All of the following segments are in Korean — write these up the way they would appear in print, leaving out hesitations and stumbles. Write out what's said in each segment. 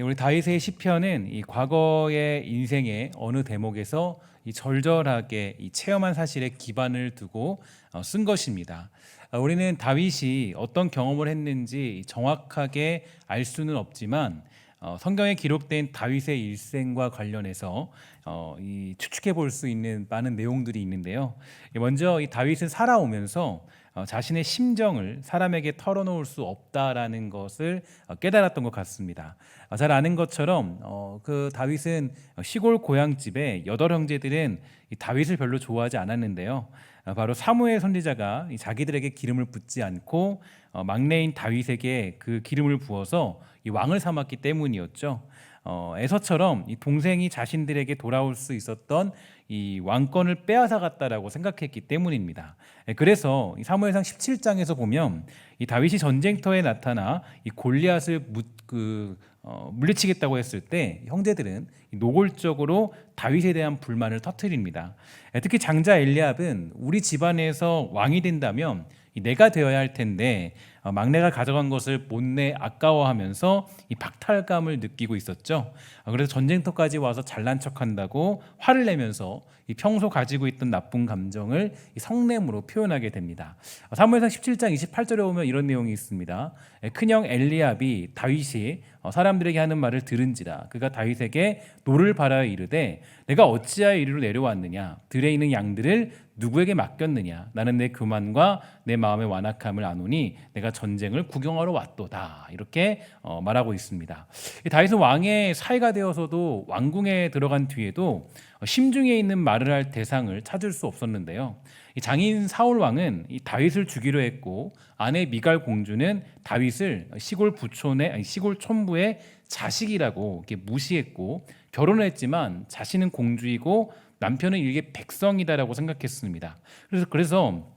우리 다윗의 시편은 이 과거의 인생의 어느 대목에서 이 절절하게 이 체험한 사실에 기반을 두고 쓴 것입니다. 우리는 다윗이 어떤 경험을 했는지 정확하게 알 수는 없지만 성경에 기록된 다윗의 일생과 관련해서 이 추측해 볼 수 있는 많은 내용들이 있는데요. 먼저 이 다윗은 살아오면서 자신의 심정을 사람에게 털어놓을 수 없다라는 것을 깨달았던 것 같습니다. 잘 아는 것처럼 그 다윗은 시골 고향집에 여덟 형제들은 이 다윗을 별로 좋아하지 않았는데요. 바로 사무엘 선지자가 자기들에게 기름을 붓지 않고 막내인 다윗에게 그 기름을 부어서 이 왕을 삼았기 때문이었죠. 에서처럼 이 동생이 자신들에게 돌아올 수 있었던 이 왕권을 빼앗아갔다라고 생각했기 때문입니다. 그래서 사무엘상 17장에서 보면 이 다윗이 전쟁터에 나타나 이 골리앗을 물리치겠다고 했을 때 형제들은 노골적으로 다윗에 대한 불만을 터뜨립니다. 특히 장자 엘리압은 우리 집안에서 왕이 된다면 내가 되어야 할 텐데 막내가 가져간 것을 못내 아까워하면서 이 박탈감을 느끼고 있었죠. 그래서 전쟁터까지 와서 잘난 척한다고 화를 내면서 이 평소 가지고 있던 나쁜 감정을 이 성냄으로 표현하게 됩니다. 사무엘상 17장 28절에 보면 이런 내용이 있습니다. 큰형 엘리압이 다윗이 사람들에게 하는 말을 들은지라 그가 다윗에게 노를 바라여 이르되 내가 어찌하여 이리로 내려왔느냐 들에 있는 양들을 누구에게 맡겼느냐 나는 내 교만과 내 마음의 완악함을 아노니 내가 전쟁을 구경하러 왔도다 이렇게 말하고 있습니다. 다윗은 왕의 사이가 되어서도 왕궁에 들어간 뒤에도 심중에 있는 말을 할 대상을 찾을 수 없었는데요. 장인 사울 왕은 이 다윗을 죽이려 했고 아내 미갈 공주는 다윗을 시골 촌부의 자식이라고 이렇게 무시했고 결혼을 했지만 자신은 공주이고 남편은 일개 백성이다라고 생각했습니다. 그래서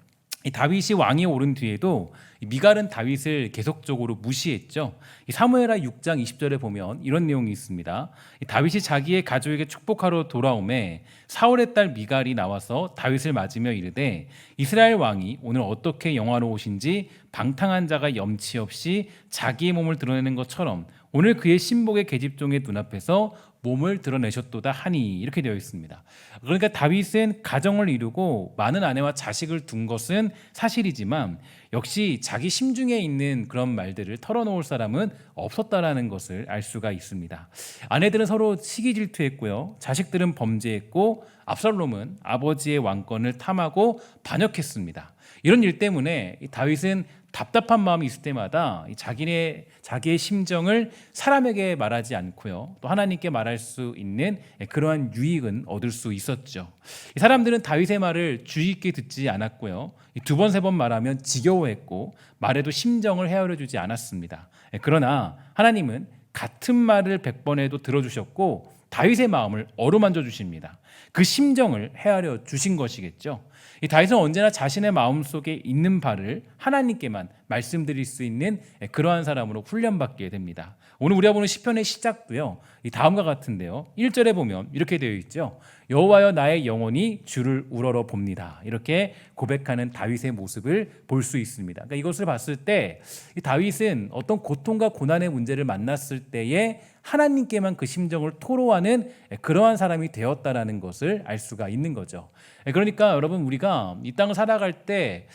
이 다윗이 왕이 오른 뒤에도 미갈은 다윗을 계속적으로 무시했죠. 사무엘하 6장 20절에 보면 이런 내용이 있습니다. 다윗이 자기의 가족에게 축복하러 돌아오매 사울의 딸 미갈이 나와서 다윗을 맞으며 이르되 이스라엘 왕이 오늘 어떻게 영화로우신지 방탕한 자가 염치 없이 자기의 몸을 드러내는 것처럼 오늘 그의 신복의 계집종의 눈앞에서 몸을 드러내셨도다 하니 이렇게 되어 있습니다. 그러니까 다윗은 가정을 이루고 많은 아내와 자식을 둔 것은 사실이지만 역시 자기 심중에 있는 그런 말들을 털어놓을 사람은 없었다라는 것을 알 수가 있습니다. 아내들은 서로 시기 질투했고요. 자식들은 범죄했고 압살롬은 아버지의 왕권을 탐하고 반역했습니다. 이런 일 때문에 다윗은 답답한 마음이 있을 때마다 자기의 심정을 사람에게 말하지 않고요. 또 하나님께 말할 수 있는 그러한 유익은 얻을 수 있었죠. 이 사람들은 다윗의 말을 주의 깊게 듣지 않았고요. 두 번, 세 번 말하면 지겨워했고 말에도 심정을 헤아려 주지 않았습니다. 그러나 하나님은 같은 말을 100번 해도 들어주셨고 다윗의 마음을 어루만져 주십니다. 그 심정을 헤아려 주신 것이겠죠. 이 다윗은 언제나 자신의 마음속에 있는 바를 하나님께만 말씀드릴 수 있는 그러한 사람으로 훈련받게 됩니다. 오늘 우리가 보는 시편의 시작도요. 이 다음과 같은데요. 1절에 보면 이렇게 되어 있죠. 여호와여 나의 영혼이 주를 우러러 봅니다. 이렇게 고백하는 다윗의 모습을 볼 수 있습니다. 그러니까 이것을 봤을 때 이 다윗은 어떤 고통과 고난의 문제를 만났을 때에 하나님께만 그 심정을 토로하는 그러한 사람이 되었다라는 것을 알 수가 있는 거죠. 그러니까 여러분 우리가 이 땅을 살아갈 때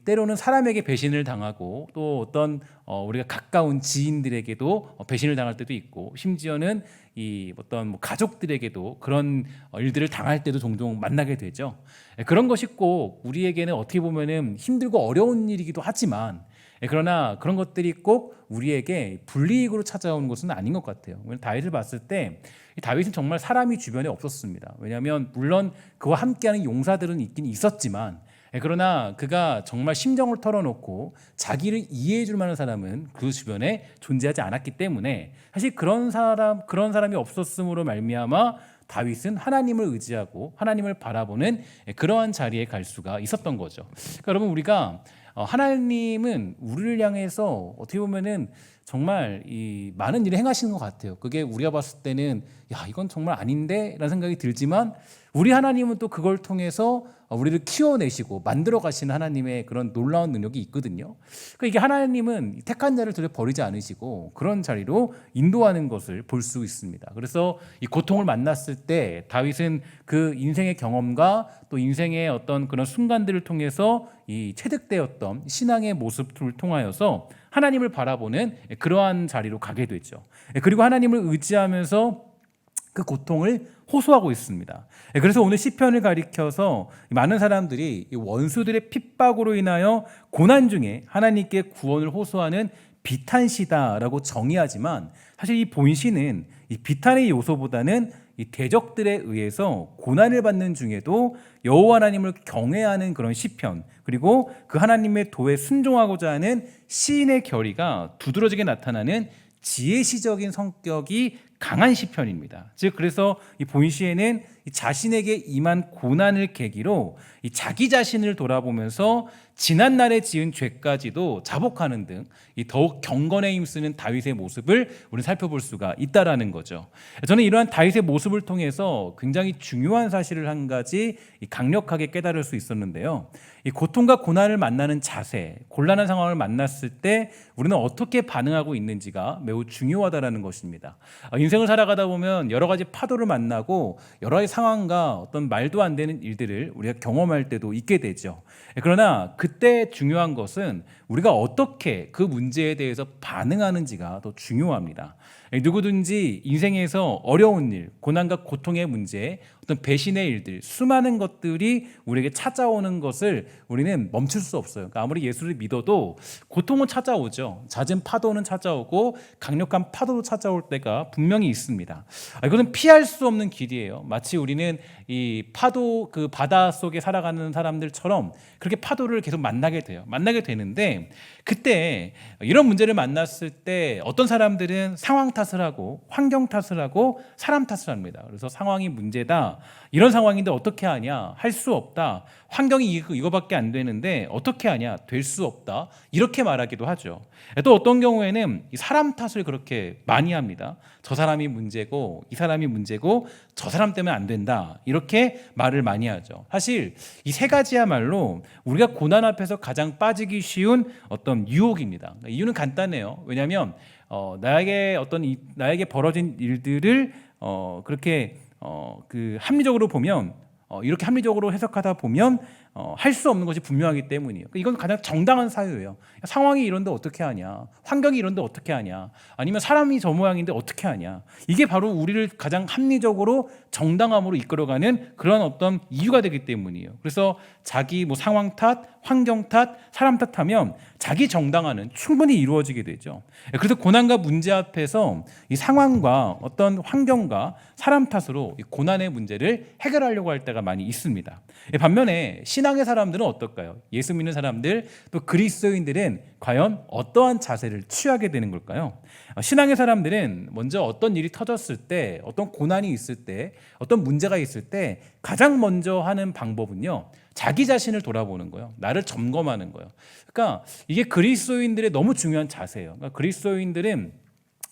때로는 사람에게 배신을 당하고 또 어떤 우리가 가까운 지인들에게도 배신을 당할 때도 있고 심지어는 이 어떤 가족들에게도 그런 일들을 당할 때도 종종 만나게 되죠. 그런 것이 꼭 우리에게는 어떻게 보면은 힘들고 어려운 일이기도 하지만 그러나 그런 것들이 꼭 우리에게 불이익으로 찾아오는 것은 아닌 것 같아요. 다윗을 봤을 때 다윗은 정말 사람이 주변에 없었습니다. 왜냐하면 물론 그와 함께하는 용사들은 있긴 있었지만 그러나 그가 정말 심정을 털어놓고 자기를 이해해 줄 만한 사람은 그 주변에 존재하지 않았기 때문에 사실 그런 사람이 없었음으로 말미암아 다윗은 하나님을 의지하고 하나님을 바라보는 그러한 자리에 갈 수가 있었던 거죠. 그러니까 여러분 우리가 하나님은 우리를 향해서 어떻게 보면은 정말 이 많은 일을 행하시는 것 같아요. 그게 우리가 봤을 때는 야, 이건 정말 아닌데라는 생각이 들지만 우리 하나님은 또 그걸 통해서 우리를 키워내시고 만들어 가시는 하나님의 그런 놀라운 능력이 있거든요. 그러니까 이게 하나님은 택한 자를 도저히 버리지 않으시고 그런 자리로 인도하는 것을 볼 수 있습니다. 그래서 이 고통을 만났을 때 다윗은 그 인생의 경험과 또 인생의 어떤 그런 순간들을 통해서 이 체득되었던 신앙의 모습을 통하여서 하나님을 바라보는 그러한 자리로 가게 되죠. 그리고 하나님을 의지하면서 그 고통을 호소하고 있습니다. 그래서 오늘 시편을 가리켜서 많은 사람들이 원수들의 핍박으로 인하여 고난 중에 하나님께 구원을 호소하는 비탄시다라고 정의하지만 사실 이 본시는 이 비탄의 요소보다는 이 대적들에 의해서 고난을 받는 중에도 여호와 하나님을 경외하는 그런 시편, 그리고 그 하나님의 도에 순종하고자 하는 시인의 결의가 두드러지게 나타나는 지혜시적인 성격이 강한 시편입니다. 즉 그래서 이 본시에는 자신에게 임한 고난을 계기로 이 자기 자신을 돌아보면서 지난 날에 지은 죄까지도 자복하는 등 이 더욱 경건에 힘쓰는 다윗의 모습을 우리는 살펴볼 수가 있다라는 거죠. 저는 이러한 다윗의 모습을 통해서 굉장히 중요한 사실을 한 가지 강력하게 깨달을 수 있었는데요. 이 고통과 고난을 만나는 자세, 곤란한 상황을 만났을 때 우리는 어떻게 반응하고 있는지가 매우 중요하다라는 것입니다. 인생을 살아가다 보면 여러 가지 파도를 만나고 여러 가지 상황과 어떤 말도 안 되는 일들을 우리가 경험할 때도 있게 되죠. 그러나 그때 중요한 것은 우리가 어떻게 그 문제에 대해서 반응하는지가 더 중요합니다. 누구든지 인생에서 어려운 일, 고난과 고통의 문제, 어떤 배신의 일들, 수많은 것들이 우리에게 찾아오는 것을 우리는 멈출 수 없어요. 그러니까 아무리 예수를 믿어도 고통은 찾아오죠. 잦은 파도는 찾아오고 강력한 파도도 찾아올 때가 분명히 있습니다. 이것은 피할 수 없는 길이에요. 마치 우리는 이 파도, 그 바다 속에 살아가는 사람들처럼 그렇게 파도를 계속 만나게 돼요. 만나게 되는데 그때 이런 문제를 만났을 때 어떤 사람들은 상황 탓을 하고 환경 탓을 하고 사람 탓을 합니다. 그래서 상황이 문제다. 이런 상황인데 어떻게 하냐? 할 수 없다. 환경이 이거밖에 안 되는데 어떻게 하냐? 될 수 없다. 이렇게 말하기도 하죠. 또 어떤 경우에는 사람 탓을 그렇게 많이 합니다. 저 사람이 문제고 이 사람이 문제고 저 사람 때문에 안 된다. 이렇게 말을 많이 하죠. 사실 이 세 가지야말로 우리가 고난 앞에서 가장 빠지기 쉬운 어떤 유혹입니다. 이유는 간단해요. 왜냐하면 나에게 벌어진 일들을 그렇게 그 합리적으로 보면 이렇게 합리적으로 해석하다 보면 할 수 없는 것이 분명하기 때문이에요. 이건 가장 정당한 사유예요. 상황이 이런데 어떻게 하냐, 환경이 이런데 어떻게 하냐, 아니면 사람이 저 모양인데 어떻게 하냐. 이게 바로 우리를 가장 합리적으로 정당함으로 이끌어가는 그런 어떤 이유가 되기 때문이에요. 그래서 자기 상황 탓, 환경 탓, 사람 탓하면 자기 정당화는 충분히 이루어지게 되죠. 그래서 고난과 문제 앞에서 이 상황과 어떤 환경과 사람 탓으로 이 고난의 문제를 해결하려고 할 때가 많이 있습니다. 반면에 신앙의 사람들은 어떨까요? 예수 믿는 사람들, 또 그리스도인들은 과연 어떠한 자세를 취하게 되는 걸까요? 신앙의 사람들은 먼저 어떤 일이 터졌을 때, 어떤 고난이 있을 때, 어떤 문제가 있을 때 가장 먼저 하는 방법은요, 자기 자신을 돌아보는 거예요. 나를 점검하는 거예요. 그러니까 이게 그리스도인들의 너무 중요한 자세예요. 그러니까 그리스도인들은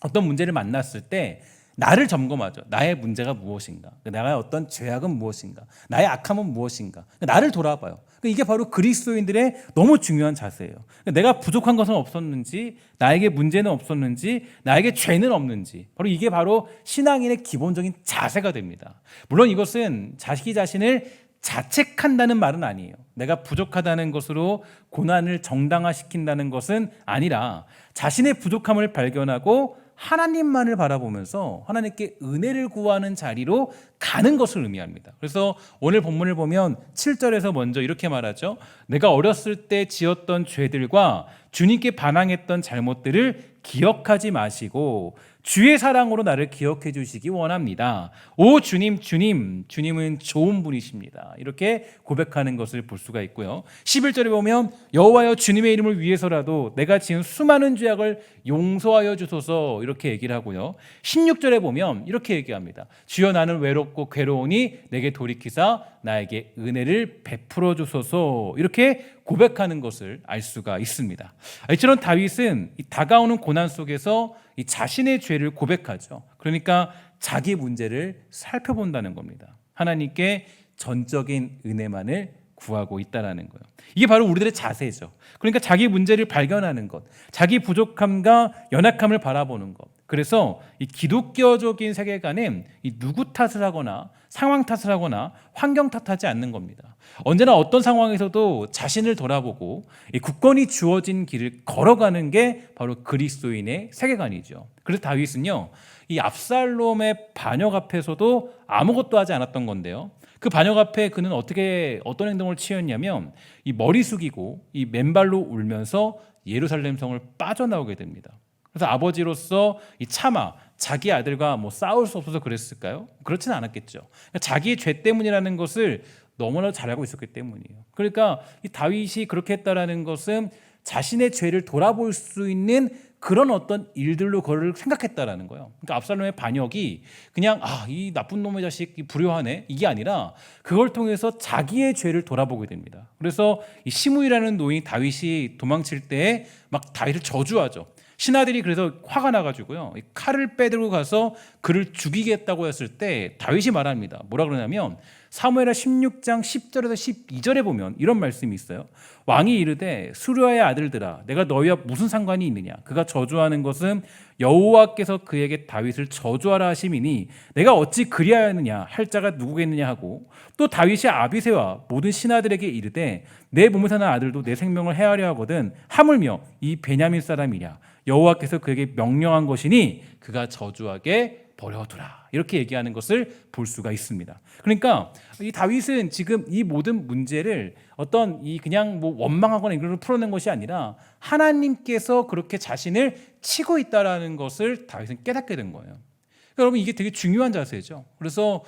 어떤 문제를 만났을 때 나를 점검하죠. 나의 문제가 무엇인가? 나의 어떤 죄악은 무엇인가? 나의 악함은 무엇인가? 나를 돌아봐요. 이게 바로 그리스도인들의 너무 중요한 자세예요. 내가 부족한 것은 없었는지, 나에게 문제는 없었는지, 나에게 죄는 없는지, 이게 바로 신앙인의 기본적인 자세가 됩니다. 물론 이것은 자기 자신을 자책한다는 말은 아니에요. 내가 부족하다는 것으로 고난을 정당화시킨다는 것은 아니라 자신의 부족함을 발견하고 하나님만을 바라보면서 하나님께 은혜를 구하는 자리로 가는 것을 의미합니다. 그래서 오늘 본문을 보면 7절에서 먼저 이렇게 말하죠. 내가 어렸을 때 지었던 죄들과 주님께 반항했던 잘못들을 기억하지 마시고 주의 사랑으로 나를 기억해 주시기 원합니다. 오 주님, 주님은 좋은 분이십니다. 이렇게 고백하는 것을 볼 수가 있고요. 11절에 보면 여호와여 주님의 이름을 위해서라도 내가 지은 수많은 죄악을 용서하여 주소서 이렇게 얘기를 하고요. 16절에 보면 이렇게 얘기합니다. 주여 나는 외롭고 괴로우니 내게 돌이키사 나에게 은혜를 베풀어 주소서 이렇게 고백하는 것을 알 수가 있습니다. 이처럼 다윗은 이 다가오는 고난 속에서 이 자신의 죄를 고백하죠. 그러니까 자기 문제를 살펴본다는 겁니다. 하나님께 전적인 은혜만을 구하고 있다는 거예요. 이게 바로 우리들의 자세죠. 그러니까 자기 문제를 발견하는 것, 자기 부족함과 연약함을 바라보는 것. 그래서 이 기독교적인 세계관은 이 누구 탓을 하거나 상황 탓을 하거나 환경 탓하지 않는 겁니다. 언제나 어떤 상황에서도 자신을 돌아보고 이 굳건히 주어진 길을 걸어가는 게 바로 그리스도인의 세계관이죠. 그래서 다윗은요, 이 압살롬의 반역 앞에서도 아무것도 하지 않았던 건데요. 그 반역 앞에 그는 어떤 행동을 취했냐면 이 머리 숙이고 이 맨발로 울면서 예루살렘 성을 빠져나오게 됩니다. 그래서 아버지로서 이 차마 자기 아들과 싸울 수 없어서 그랬을까요? 그렇지는 않았겠죠. 그러니까 자기의 죄 때문이라는 것을 너무나 잘 알고 있었기 때문이에요. 그러니까 이 다윗이 그렇게 했다라는 것은 자신의 죄를 돌아볼 수 있는 그런 어떤 일들로 그걸 생각했다라는 거예요. 그러니까 압살롬의 반역이 그냥 이 나쁜 놈의 자식 불효하네 이게 아니라 그걸 통해서 자기의 죄를 돌아보게 됩니다. 그래서 이 시므이라는 노인이 다윗이 도망칠 때 막 다윗을 저주하죠. 신하들이 그래서 화가 나가지고요, 칼을 빼들고 가서 그를 죽이겠다고 했을 때 다윗이 말합니다. 뭐라 그러냐면 사무엘하 16장 10절에서 12절에 보면 이런 말씀이 있어요. 왕이 이르되 수르야의 아들들아 내가 너희와 무슨 상관이 있느냐. 그가 저주하는 것은 여호와께서 그에게 다윗을 저주하라 하심이니 내가 어찌 그리하였느냐 할 자가 누구겠느냐 하고, 또 다윗이 아비새와 모든 신하들에게 이르되 내 몸에 사는 아들도 내 생명을 해하려 하거든 하물며 이 베냐민 사람이냐 여호와께서 그에게 명령한 것이니 그가 저주하게 버려두라. 이렇게 얘기하는 것을 볼 수가 있습니다. 그러니까 이 다윗은 지금 이 모든 문제를 어떤 그냥 원망하거나 이런 걸 풀어낸 것이 아니라 하나님께서 그렇게 자신을 치고 있다라는 것을 다윗은 깨닫게 된 거예요. 그러니까 여러분 이게 되게 중요한 자세죠. 그래서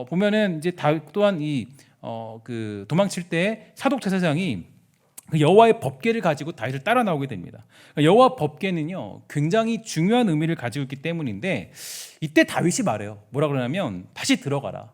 보면은 이제 다윗 또한 그 도망칠 때 사독 제사장이 그 여호와의 법궤를 가지고 다윗을 따라 나오게 됩니다. 그러니까 여호와 법궤는요 굉장히 중요한 의미를 가지고 있기 때문인데 이때 다윗이 말해요. 뭐라 그러냐면 다시 들어가라.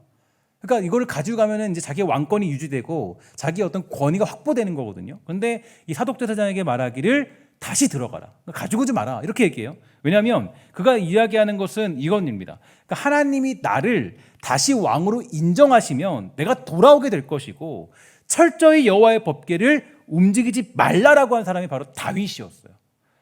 그러니까 이거를 가지고 가면은 이제 자기의 왕권이 유지되고 자기의 어떤 권위가 확보되는 거거든요. 그런데 이 사독 제사장에게 말하기를 다시 들어가라. 가지고 오지 마라. 이렇게 얘기해요. 왜냐하면 그가 이야기하는 것은 이겁니다. 그러니까 하나님이 나를 다시 왕으로 인정하시면 내가 돌아오게 될 것이고 철저히 여호와의 법궤를 움직이지 말라라고 한 사람이 바로 다윗이었어요.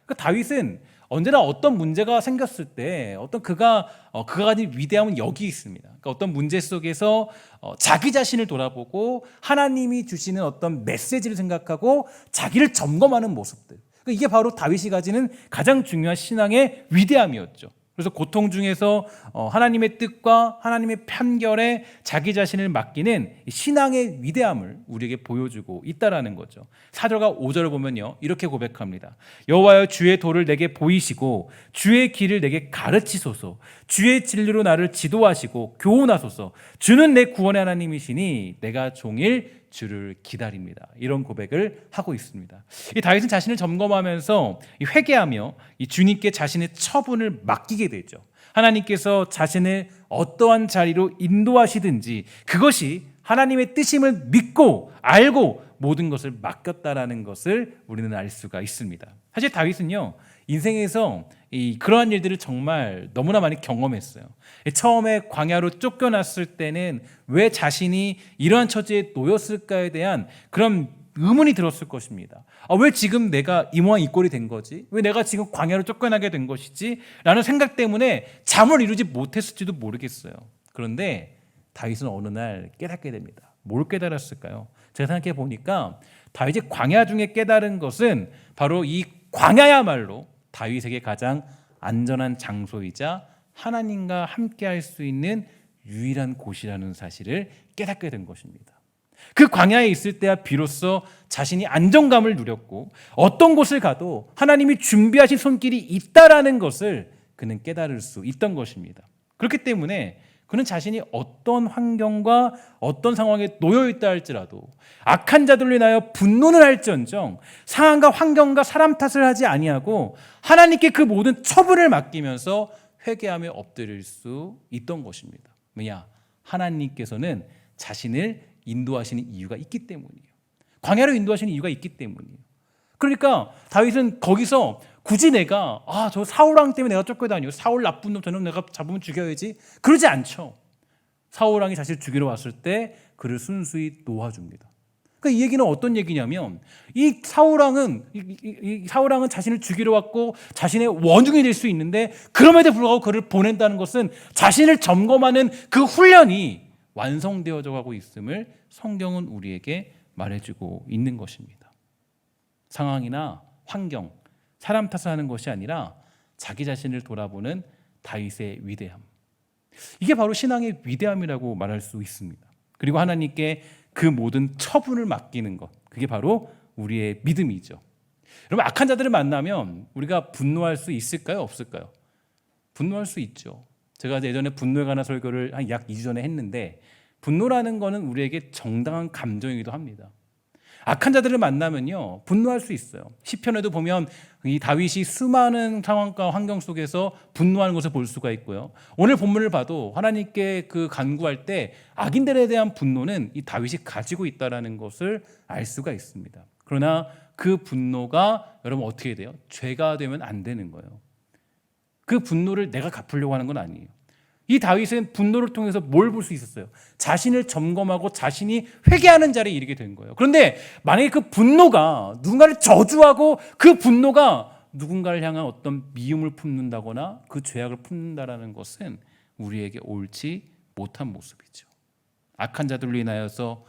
그러니까 다윗은 언제나 어떤 문제가 생겼을 때 그가 가진 위대함은 여기 있습니다. 그러니까 어떤 문제 속에서 자기 자신을 돌아보고 하나님이 주시는 어떤 메시지를 생각하고 자기를 점검하는 모습들. 그러니까 이게 바로 다윗이 가지는 가장 중요한 신앙의 위대함이었죠. 그래서 고통 중에서 하나님의 뜻과 하나님의 판결에 자기 자신을 맡기는 신앙의 위대함을 우리에게 보여주고 있다라는 거죠. 4절과 5절을 보면요 이렇게 고백합니다. 여호와여 주의 도를 내게 보이시고 주의 길을 내게 가르치소서. 주의 진리로 나를 지도하시고 교훈하소서. 주는 내 구원의 하나님이시니 내가 종일 주를 기다립니다. 이런 고백을 하고 있습니다. 이 다윗은 자신을 점검하면서 회개하며 이 주님께 자신의 처분을 맡기게 되죠. 하나님께서 자신을 어떠한 자리로 인도하시든지 그것이 하나님의 뜻임을 믿고 알고 모든 것을 맡겼다라는 것을 우리는 알 수가 있습니다. 사실 다윗은요 인생에서 그러한 일들을 정말 너무나 많이 경험했어요. 처음에 광야로 쫓겨났을 때는 왜 자신이 이러한 처지에 놓였을까에 대한 그런 의문이 들었을 것입니다. 왜 지금 내가 이 모양 이 꼴이 된 거지? 왜 내가 지금 광야로 쫓겨나게 된 것이지? 라는 생각 때문에 잠을 이루지 못했을지도 모르겠어요. 그런데 다윗은 어느 날 깨닫게 됩니다. 뭘 깨달았을까요? 제가 생각해 보니까 다윗이 광야 중에 깨달은 것은 바로 이 광야야말로 다윗에게 가장 안전한 장소이자 하나님과 함께 할 수 있는 유일한 곳이라는 사실을 깨닫게 된 것입니다. 그 광야에 있을 때야 비로소 자신이 안정감을 누렸고 어떤 곳을 가도 하나님이 준비하신 손길이 있다라는 것을 그는 깨달을 수 있던 것입니다. 그렇기 때문에 그는 자신이 어떤 환경과 어떤 상황에 놓여 있다 할지라도 악한 자들로 인하여 분노는 할지언정 상황과 환경과 사람 탓을 하지 아니하고 하나님께 그 모든 처분을 맡기면서 회개하며 엎드릴 수 있던 것입니다. 왜냐? 하나님께서는 자신을 인도하시는 이유가 있기 때문이에요. 광야로 인도하시는 이유가 있기 때문이에요. 그러니까 다윗은 거기서 굳이 내가 저 사울왕 때문에 내가 쫓겨다녀, 사울 나쁜 놈 저놈 내가 잡으면 죽여야지, 그러지 않죠. 사울왕이 자신을 죽이러 왔을 때 그를 순수히 놓아줍니다. 그러니까 이 얘기는 어떤 얘기냐면 이 사울왕은 자신을 죽이러 왔고 자신의 원흉이 될 수 있는데 그럼에도 불구하고 그를 보낸다는 것은 자신을 점검하는 그 훈련이 완성되어져 가고 있음을 성경은 우리에게 말해주고 있는 것입니다. 상황이나 환경, 사람 탓을 하는 것이 아니라 자기 자신을 돌아보는 다윗의 위대함, 이게 바로 신앙의 위대함이라고 말할 수 있습니다. 그리고 하나님께 그 모든 처분을 맡기는 것, 그게 바로 우리의 믿음이죠. 여러분, 악한 자들을 만나면 우리가 분노할 수 있을까요? 없을까요? 분노할 수 있죠. 제가 예전에 분노에 관한 설교를 한 약 2주 전에 했는데, 분노라는 것은 우리에게 정당한 감정이기도 합니다. 악한 자들을 만나면요, 분노할 수 있어요. 시편에도 보면 이 다윗이 수많은 상황과 환경 속에서 분노하는 것을 볼 수가 있고요. 오늘 본문을 봐도 하나님께 그 간구할 때 악인들에 대한 분노는 이 다윗이 가지고 있다는 것을 알 수가 있습니다. 그러나 그 분노가 여러분 어떻게 돼요? 죄가 되면 안 되는 거예요. 그 분노를 내가 갚으려고 하는 건 아니에요. 이 다윗은 분노를 통해서 뭘 볼 수 있었어요? 자신을 점검하고 자신이 회개하는 자리에 이르게 된 거예요. 그런데 만약에 그 분노가 누군가를 저주하고 그 분노가 누군가를 향한 어떤 미움을 품는다거나 그 죄악을 품는다라는 것은 우리에게 옳지 못한 모습이죠. 악한 자들로 인하여서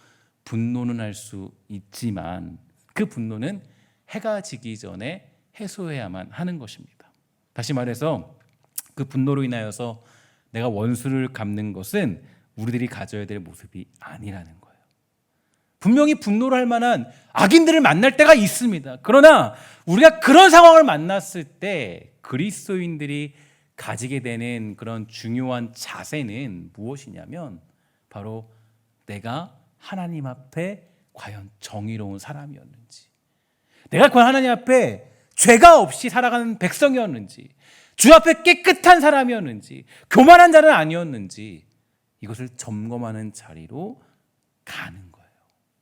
분노는 할 수 있지만 그 분노는 해가 지기 전에 해소해야만 하는 것입니다. 다시 말해서 그 분노로 인하여서 내가 원수를 갚는 것은 우리들이 가져야 될 모습이 아니라는 거예요. 분명히 분노를 할 만한 악인들을 만날 때가 있습니다. 그러나 우리가 그런 상황을 만났을 때 그리스도인들이 가지게 되는 그런 중요한 자세는 무엇이냐면 바로 내가 하나님 앞에 과연 정의로운 사람이었는지, 내가 과연 하나님 앞에 죄가 없이 살아가는 백성이었는지, 주 앞에 깨끗한 사람이었는지, 교만한 자는 아니었는지, 이것을 점검하는 자리로 가는 거예요.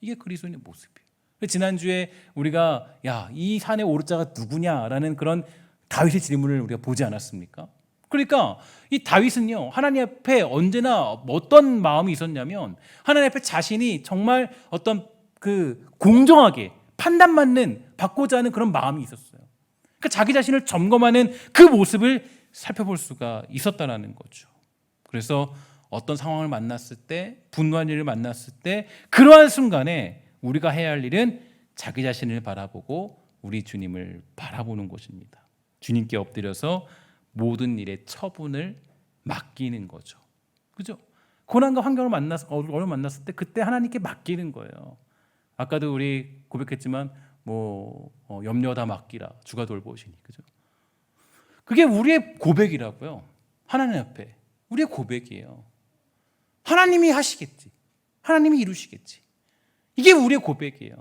이게 그리스도인의 모습이에요. 지난주에 우리가 이 산에 오를 자가 누구냐라는 그런 다윗의 질문을 우리가 보지 않았습니까? 그러니까 이 다윗은요, 하나님 앞에 언제나 어떤 마음이 있었냐면 하나님 앞에 자신이 정말 어떤 그 공정하게 판단받는 받고자 하는 그런 마음이 있었어요. 그러니까 자기 자신을 점검하는 그 모습을 살펴볼 수가 있었다는 거죠. 그래서 어떤 상황을 만났을 때, 분노한 일을 만났을 때 그러한 순간에 우리가 해야 할 일은 자기 자신을 바라보고 우리 주님을 바라보는 것입니다. 주님께 엎드려서 모든 일의 처분을 맡기는 거죠. 그죠? 고난과 환경을 어려움을 만났을 때 그때 하나님께 맡기는 거예요. 아까도 우리 고백했지만 염려 다 맡기라, 주가 돌보시니. 그죠? 그게 우리의 고백이라고요. 하나님 앞에 우리의 고백이에요. 하나님이 하시겠지, 하나님이 이루시겠지, 이게 우리의 고백이에요.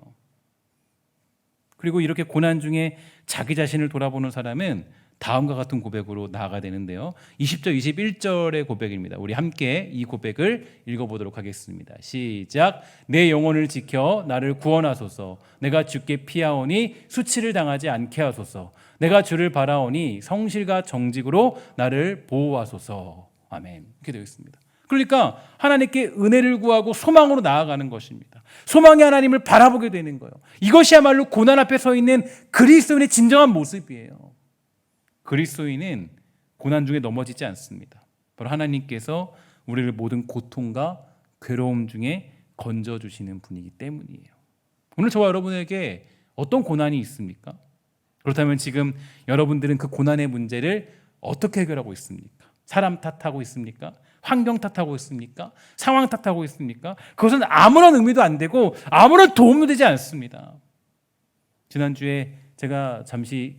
그리고 이렇게 고난 중에 자기 자신을 돌아보는 사람은 다음과 같은 고백으로 나아가야 되는데요, 20절 21절의 고백입니다. 우리 함께 이 고백을 읽어보도록 하겠습니다. 시작. 내 영혼을 지켜 나를 구원하소서. 내가 주께 피하오니 수치를 당하지 않게 하소서. 내가 주를 바라오니 성실과 정직으로 나를 보호하소서. 아멘. 이렇게 되어 있습니다. 그러니까 하나님께 은혜를 구하고 소망으로 나아가는 것입니다. 소망의 하나님을 바라보게 되는 거예요. 이것이야말로 고난 앞에 서 있는 그리스도인의 진정한 모습이에요. 그리스도인은 고난 중에 넘어지지 않습니다. 바로 하나님께서 우리를 모든 고통과 괴로움 중에 건져주시는 분이기 때문이에요. 오늘 저와 여러분에게 어떤 고난이 있습니까? 그렇다면 지금 여러분들은 그 고난의 문제를 어떻게 해결하고 있습니까? 사람 탓하고 있습니까? 환경 탓하고 있습니까? 상황 탓하고 있습니까? 그것은 아무런 의미도 안 되고 아무런 도움도 되지 않습니다. 지난주에 제가 잠시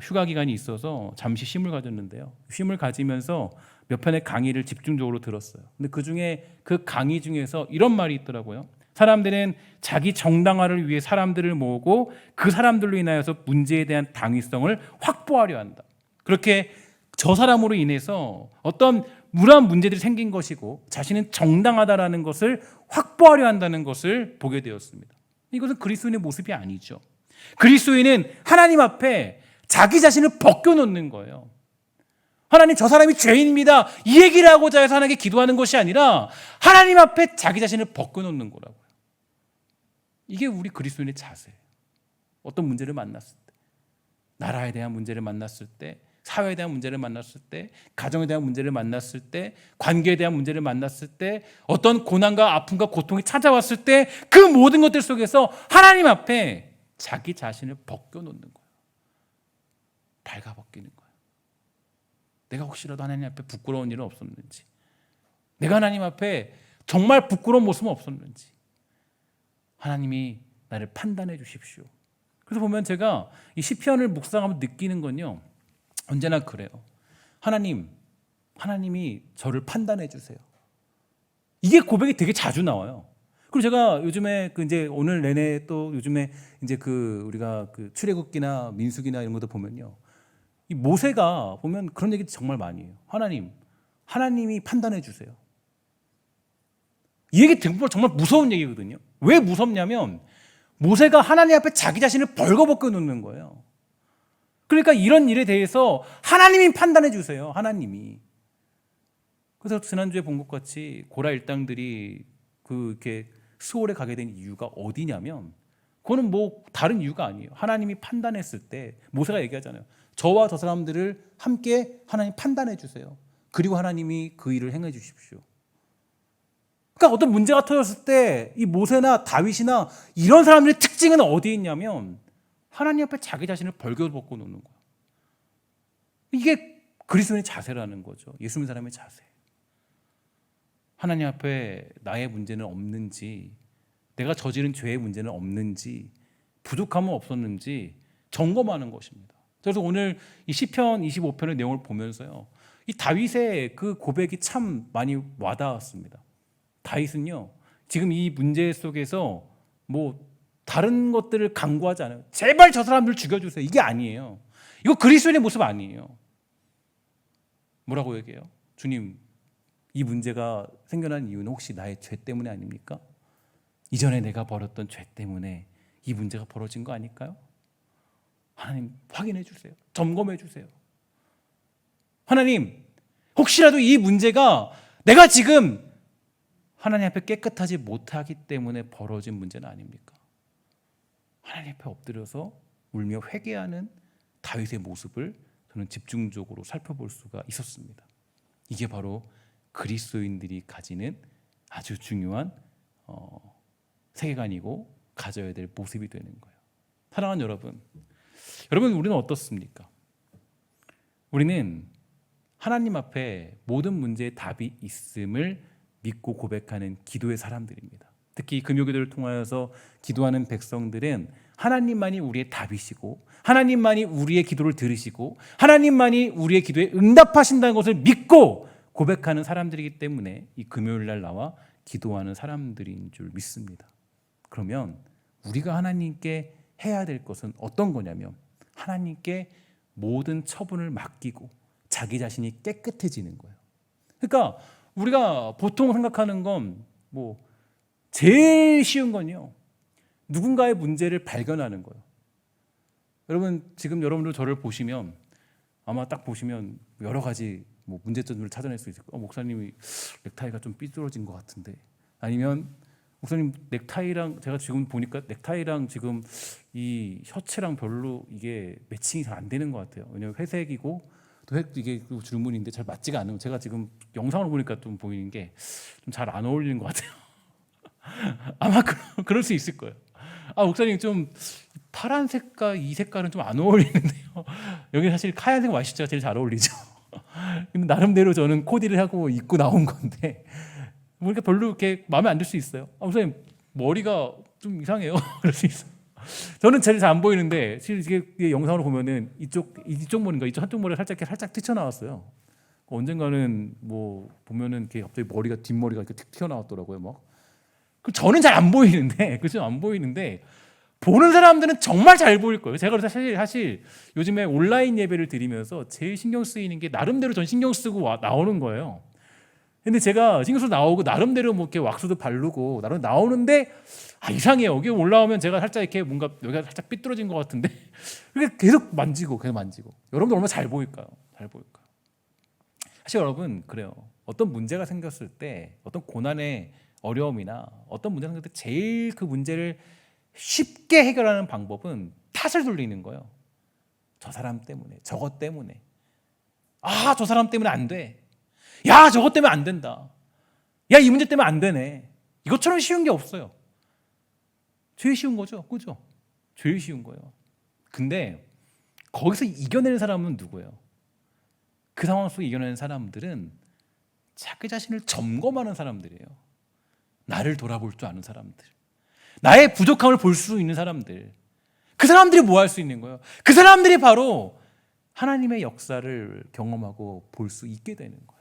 휴가 기간이 있어서 잠시 쉼을 가졌는데요, 쉼을 가지면서 몇 편의 강의를 집중적으로 들었어요. 근데 그중에 그 강의 중에서 이런 말이 있더라고요. 사람들은 자기 정당화를 위해 사람들을 모으고 그 사람들로 인하여서 문제에 대한 당위성을 확보하려 한다. 그렇게 저 사람으로 인해서 어떤 무한 문제들이 생긴 것이고 자신은 정당하다라는 것을 확보하려 한다는 것을 보게 되었습니다. 이것은 그리스도인의 모습이 아니죠. 그리스도인은 하나님 앞에 자기 자신을 벗겨놓는 거예요. 하나님, 저 사람이 죄인입니다, 이 얘기를 하고자 해서 하나님께 기도하는 것이 아니라 하나님 앞에 자기 자신을 벗겨놓는 거라고요. 이게 우리 그리스도인의 자세예요. 어떤 문제를 만났을 때, 나라에 대한 문제를 만났을 때, 사회에 대한 문제를 만났을 때, 가정에 대한 문제를 만났을 때, 관계에 대한 문제를 만났을 때, 어떤 고난과 아픔과 고통이 찾아왔을 때 그 모든 것들 속에서 하나님 앞에 자기 자신을 벗겨놓는 거예요. 발가벗기는 거예요. 내가 혹시라도 하나님 앞에 부끄러운 일은 없었는지, 내가 하나님 앞에 정말 부끄러운 모습은 없었는지 하나님이 나를 판단해 주십시오. 그래서 보면 제가 이 시편을 묵상하면 느끼는 건요, 언제나 그래요. 하나님이 저를 판단해 주세요. 이게 고백이 되게 자주 나와요. 그리고 제가 요즘에 이제 오늘 내내 또 요즘에 이제 우리가 출애굽기나 민수기나 이런 것도 보면요, 이 모세가 보면 그런 얘기 정말 많이 해요. 하나님이 판단해 주세요. 이 얘기 정말 무서운 얘기거든요. 왜 무섭냐면 모세가 하나님 앞에 자기 자신을 벌거벗겨 놓는 거예요. 그러니까 이런 일에 대해서 하나님이 판단해 주세요. 하나님이. 그래서 지난주에 본 것 같이 고라 일당들이 이렇게 수월에 가게 된 이유가 어디냐면, 그거는 뭐 다른 이유가 아니에요. 하나님이 판단했을 때 모세가 얘기하잖아요. 저와 저 사람들을 함께 하나님 판단해 주세요. 그리고 하나님이 그 일을 행해 주십시오. 그러니까 어떤 문제가 터졌을 때 이 모세나 다윗이나 이런 사람들의 특징은 어디에 있냐면 하나님 앞에 자기 자신을 벌거벗고 놓는 거예요. 이게 그리스도인의 자세라는 거죠. 예수 믿는 사람의 자세. 하나님 앞에 나의 문제는 없는지, 내가 저지른 죄의 문제는 없는지, 부족함은 없었는지 점검하는 것입니다. 그래서 오늘 이 시편 25편의 내용을 보면서요, 이 다윗의 그 고백이 참 많이 와닿았습니다. 다윗은요, 지금 이 문제 속에서 뭐 다른 것들을 강구하지 않아요. 제발 저 사람들 죽여주세요, 이게 아니에요. 이거 그리스도인의 모습 아니에요. 뭐라고 얘기해요? 주님, 이 문제가 생겨난 이유는 혹시 나의 죄 때문에 아닙니까? 이전에 내가 벌였던 죄 때문에 이 문제가 벌어진 거 아닐까요? 하나님, 확인해 주세요. 점검해 주세요. 하나님, 혹시라도 이 문제가 내가 지금 하나님 앞에 깨끗하지 못하기 때문에 벌어진 문제는 아닙니까? 하나님 앞에 엎드려서 울며 회개하는 다윗의 모습을 저는 집중적으로 살펴볼 수가 있었습니다. 이게 바로 그리스도인들이 가지는 아주 중요한 세계관이고 가져야 될 모습이 되는 거예요. 사랑하는 여러분, 우리는 어떻습니까? 우리는 하나님 앞에 모든 문제에 답이 있음을 믿고 고백하는 기도의 사람들입니다. 특히 금요기도를 통하여서 기도하는 백성들은 하나님만이 우리의 답이시고, 하나님만이 우리의 기도를 들으시고, 하나님만이 우리의 기도에 응답하신다는 것을 믿고 고백하는 사람들이기 때문에 이 금요일 날 나와 기도하는 사람들인 줄 믿습니다. 그러면 우리가 하나님께 해야 될 것은 어떤 거냐면, 하나님께 모든 처분을 맡기고 자기 자신이 깨끗해지는 거예요. 그러니까 우리가 보통 생각하는 건 제일 쉬운 건요, 누군가의 문제를 발견하는 거예요. 여러분, 지금 여러분들 저를 보시면 아마 딱 보시면 여러 가지 문제점을 찾아낼 수 있을 거예요. 목사님이 넥타이가 좀 삐뚤어진 것 같은데, 아니면 목사님 넥타이랑, 제가 지금 보니까 넥타이랑 지금 이 셔츠랑 별로 이게 매칭이 잘 안 되는 것 같아요. 왜냐하면 회색이고 또 이게 줄무늬인데 잘 맞지가 않는, 제가 지금 영상을 보니까 좀 보이는 게 좀 잘 안 어울리는 것 같아요. 아마 그럴 수 있을 거예요. 목사님 좀 파란색과 이 색깔은 좀 안 어울리는데요. 여기 사실 하얀색 와이셔츠가 제일 잘 어울리죠. 근데 나름대로 저는 코디를 하고 입고 나온 건데 그러니까 별로 이렇게 마음에 안 들 수 있어요. 목사님 머리가 좀 이상해요. 그럴 수 있어요. 저는 제일 잘 안 보이는데 실제 이게 영상으로 보면은 이쪽 머리인가 이쪽 한쪽 머리가 살짝 튀쳐나왔어요. 언젠가는 보면은 이렇게 갑자기 뒷머리가 이렇게 튀어 나왔더라고요. 그 저는 잘 안 보이는데, 그죠? 안 보이는데 보는 사람들은 정말 잘 보일 거예요. 제가 그래서 사실 요즘에 온라인 예배를 드리면서 제일 신경 쓰이는 게, 나름대로 전 신경 쓰고 나오는 거예요. 근데 제가 싱글솔 나오고 나름대로 뭐 이렇게 왁스도 바르고 나름 나오는데 이상해요. 여기 올라오면 제가 살짝 이렇게 뭔가 여기가 살짝 삐뚤어진 것 같은데 이렇게 계속 만지고. 여러분들 얼마나 잘 보일까요? 잘 보일까요? 사실 여러분 그래요. 어떤 문제가 생겼을 때 어떤 고난의 어려움이나 어떤 문제가 생겼을 때 제일 그 문제를 쉽게 해결하는 방법은 탓을 돌리는 거예요. 저 사람 때문에, 저것 때문에. 저 사람 때문에 안 돼. 야, 저것 때문에 안 된다. 야, 이 문제 때문에 안 되네. 이것처럼 쉬운 게 없어요. 제일 쉬운 거죠. 그죠? 제일 쉬운 거예요. 근데 거기서 이겨내는 사람은 누구예요? 그 상황 속에 이겨내는 사람들은 자기 자신을 점검하는 사람들이에요. 나를 돌아볼 줄 아는 사람들. 나의 부족함을 볼 수 있는 사람들. 그 사람들이 뭐 할 수 있는 거예요? 그 사람들이 바로 하나님의 역사를 경험하고 볼 수 있게 되는 거예요.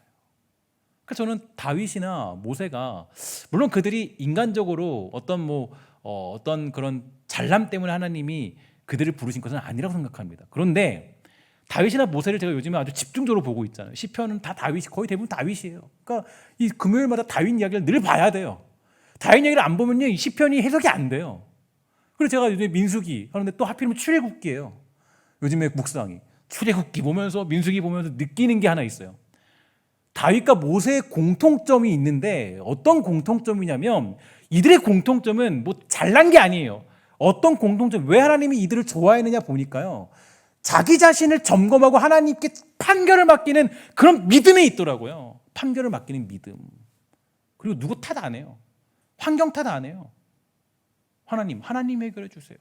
그래서 저는 다윗이나 모세가 물론 그들이 인간적으로 어떤 그런 잘남 때문에 하나님이 그들을 부르신 것은 아니라고 생각합니다. 그런데 다윗이나 모세를 제가 요즘에 아주 집중적으로 보고 있잖아요. 시편은 다 다윗이 거의 대부분 다윗이에요. 그러니까 이 금요일마다 다윗 이야기를 늘 봐야 돼요. 다윗 이야기를 안 보면요 이 시편이 해석이 안 돼요. 그래서 제가 요즘에 민수기 하는데 또 하필이면 출애굽기예요. 요즘에 묵상이 출애굽기 보면서 민수기 보면서 느끼는 게 하나 있어요. 다윗과 모세의 공통점이 있는데 어떤 공통점이냐면 이들의 공통점은 뭐 잘난 게 아니에요. 어떤 공통점, 왜 하나님이 이들을 좋아했느냐 보니까요. 자기 자신을 점검하고 하나님께 판결을 맡기는 그런 믿음이 있더라고요. 판결을 맡기는 믿음. 그리고 누구 탓 안 해요. 환경 탓 안 해요. 하나님 해결해 주세요.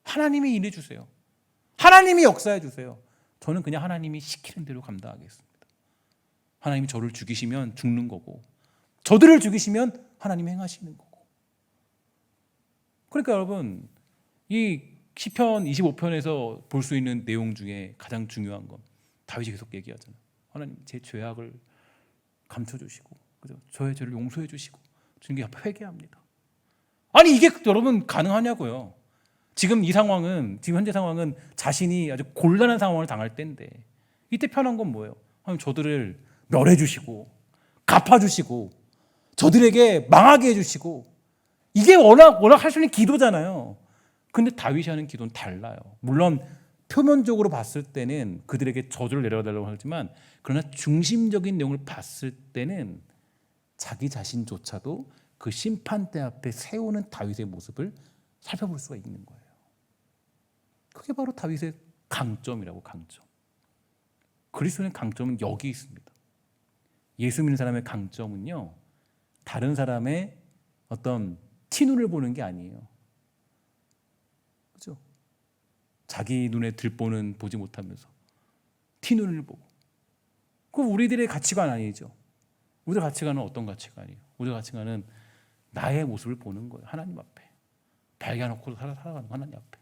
하나님이 일해 주세요. 하나님이 역사해 주세요. 저는 그냥 하나님이 시키는 대로 감당하겠습니다. 하나님이 저를 죽이시면 죽는 거고 저들을 죽이시면 하나님이 행하시는 거고. 그러니까 여러분 이 시편 25편에서 볼 수 있는 내용 중에 가장 중요한 건 다윗이 계속 얘기하잖아요. 하나님 제 죄악을 감춰주시고 그죠? 저의 죄를 용서해 주시고 주님께 앞에 회개합니다. 아니 이게 여러분 가능하냐고요. 지금 현재 상황은 자신이 아주 곤란한 상황을 당할 때인데 이때 편한 건 뭐예요? 하나님 저들을 멸해 주시고 갚아 주시고 저들에게 망하게 해 주시고 이게 워낙 할 수 있는 기도잖아요. 근데 다윗이 하는 기도는 달라요. 물론 표면적으로 봤을 때는 그들에게 저주를 내려달라고 하지만 그러나 중심적인 내용을 봤을 때는 자기 자신조차도 그 심판대 앞에 세우는 다윗의 모습을 살펴볼 수가 있는 거예요. 그게 바로 다윗의 강점이라고. 강점. 그리스도의 강점은 여기 있습니다. 예수 믿는 사람의 강점은요 다른 사람의 어떤 티눈을 보는 게 아니에요. 그죠? 자기 눈에 들보는 보지 못하면서 티눈을 보고. 그거 우리들의 가치관 아니죠. 우리의 가치관은 어떤 가치관이에요? 우리의 가치관은 나의 모습을 보는 거예요. 하나님 앞에 발견하고 살아가는 하나님 앞에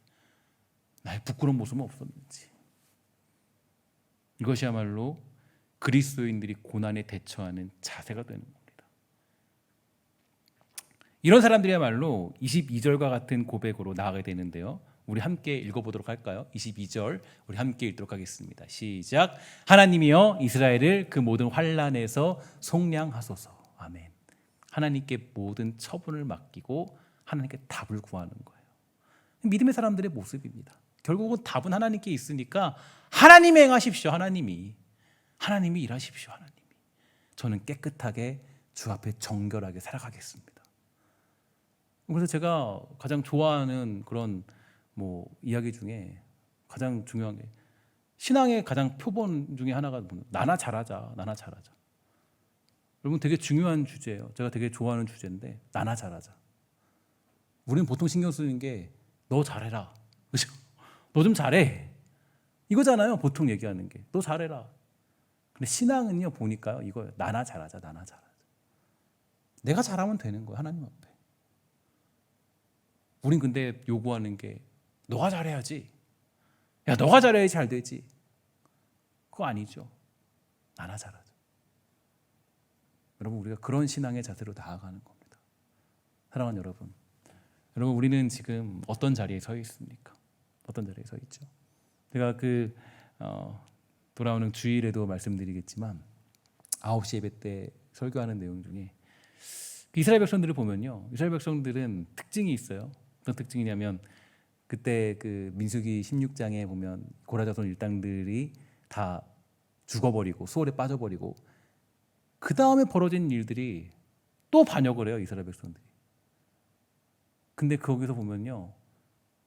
나의 부끄러운 모습은 없었는지. 이것이야말로 그리스도인들이 고난에 대처하는 자세가 되는 겁니다. 이런 사람들이야말로 22절과 같은 고백으로 나아가게 되는데요. 우리 함께 읽어보도록 할까요? 22절 우리 함께 읽도록 하겠습니다. 시작. 하나님이여 이스라엘을 그 모든 환난에서 속량하소서. 아멘. 하나님께 모든 처분을 맡기고 하나님께 답을 구하는 거예요. 믿음의 사람들의 모습입니다. 결국은 답은 하나님께 있으니까 하나님이 행하십시오. 하나님이 일하십시오. 하나님이. 저는 깨끗하게 주 앞에 정결하게 살아가겠습니다. 그래서 제가 가장 좋아하는 그런 이야기 중에 가장 중요한 게 신앙의 가장 표본 중에 하나가 나나 잘하자. 여러분 되게 중요한 주제예요. 제가 되게 좋아하는 주제인데 나나 잘하자. 우리는 보통 신경 쓰는 게 너 잘해라. 그렇죠? 너 좀 잘해. 이거잖아요. 보통 얘기하는 게. 너 잘해라. 근데 신앙은요 보니까요 이거예요. 나나 잘하자. 내가 잘하면 되는 거예요. 하나님 앞에. 우린 근데 요구하는 게 너가 잘해야지. 야 너가 잘해야지 잘 되지. 그거 아니죠. 나나 잘하자. 여러분 우리가 그런 신앙의 자세로 나아가는 겁니다. 사랑하는 여러분 우리는 지금 어떤 자리에 서 있습니까? 어떤 자리에 서 있죠? 제가 돌아오는 주일에도 말씀드리겠지만 9시 예배 때 설교하는 내용 중에 이스라엘 백성들을 보면요, 이스라엘 백성들은 특징이 있어요. 어떤 특징이냐면 그때 그 민수기 16장에 보면 고라자손 일당들이 다 죽어버리고 수월에 빠져버리고 그 다음에 벌어진 일들이 또 반역을 해요, 이스라엘 백성들이. 근데 거기서 보면요,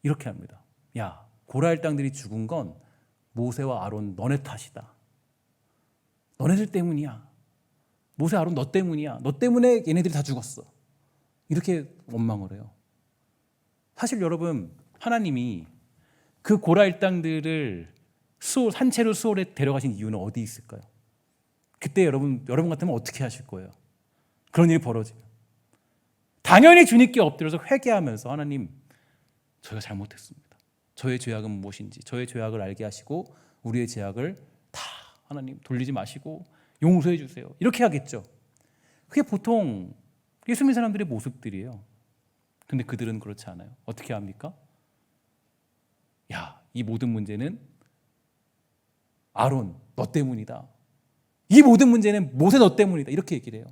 이렇게 합니다. 야, 고라 일당들이 죽은 건 모세와 아론 너네 탓이다. 너네들 때문이야. 모세, 아론 너 때문이야. 너 때문에 얘네들이 다 죽었어. 이렇게 원망을 해요. 사실 여러분, 하나님이 그 고라 일당들을 산채로 수월에 데려가신 이유는 어디 있을까요? 그때 여러분 같으면 어떻게 하실 거예요? 그런 일이 벌어지면 당연히 주님께 엎드려서 회개하면서 하나님, 저희가 잘못했습니다. 저의 죄악은 무엇인지 저의 죄악을 알게 하시고 우리의 죄악을 다 하나님 돌리지 마시고 용서해 주세요. 이렇게 하겠죠. 그게 보통 예수 믿는 사람들의 모습들이에요. 근데 그들은 그렇지 않아요. 어떻게 합니까? 야, 이 모든 문제는 아론 너 때문이다. 이 모든 문제는 모세 너 때문이다. 이렇게 얘기를 해요.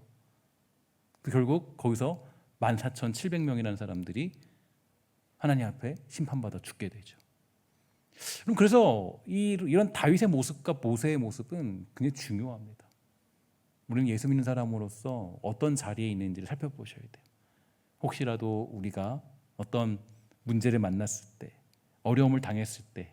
결국 거기서 14,700명이라는 사람들이 하나님 앞에 심판받아 죽게 되죠. 그래서 이런 다윗의 모습과 모세의 모습은 굉장히 중요합니다. 우리는 예수 믿는 사람으로서 어떤 자리에 있는지를 살펴보셔야 돼요. 혹시라도 우리가 어떤 문제를 만났을 때, 어려움을 당했을 때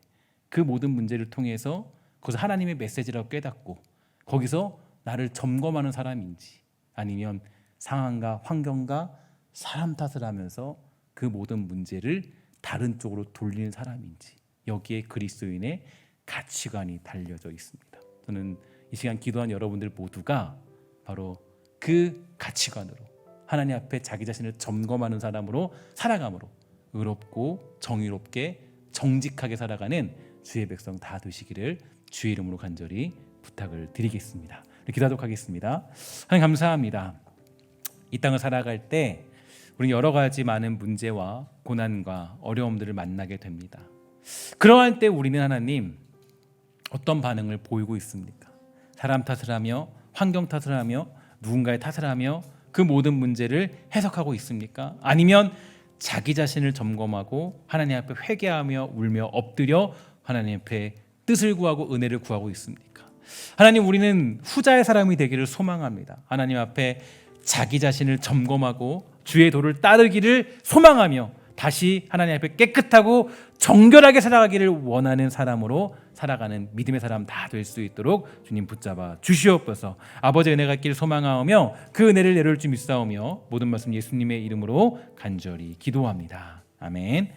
그 모든 문제를 통해서 그것을 하나님의 메시지라고 깨닫고 거기서 나를 점검하는 사람인지, 아니면 상황과 환경과 사람 탓을 하면서 그 모든 문제를 다른 쪽으로 돌리는 사람인지, 여기에 그리스도인의 가치관이 달려져 있습니다. 저는 이 시간 기도한 여러분들 모두가 바로 그 가치관으로 하나님 앞에 자기 자신을 점검하는 사람으로 살아감으로 의롭고 정의롭게 정직하게 살아가는 주의 백성 다 되시기를 주의 이름으로 간절히 부탁을 드리겠습니다. 기도하도록 하겠습니다. 하나님 감사합니다. 이 땅을 살아갈 때 우리는 여러 가지 많은 문제와 고난과 어려움들을 만나게 됩니다. 그러한 때 우리는 하나님 어떤 반응을 보이고 있습니까? 사람 탓을 하며 환경 탓을 하며 누군가의 탓을 하며 그 모든 문제를 해석하고 있습니까? 아니면 자기 자신을 점검하고 하나님 앞에 회개하며 울며 엎드려 하나님 앞에 뜻을 구하고 은혜를 구하고 있습니까? 하나님, 우리는 후자의 사람이 되기를 소망합니다. 하나님 앞에 자기 자신을 점검하고 주의 도를 따르기를 소망하며 다시 하나님 앞에 깨끗하고 정결하게 살아가기를 원하는 사람으로 살아가는 믿음의 사람 다 될 수 있도록 주님 붙잡아 주시옵소서. 아버지의 은혜가 있기를 소망하오며 그 은혜를 내려올 줄 믿사오며 모든 말씀 예수님의 이름으로 간절히 기도합니다. 아멘.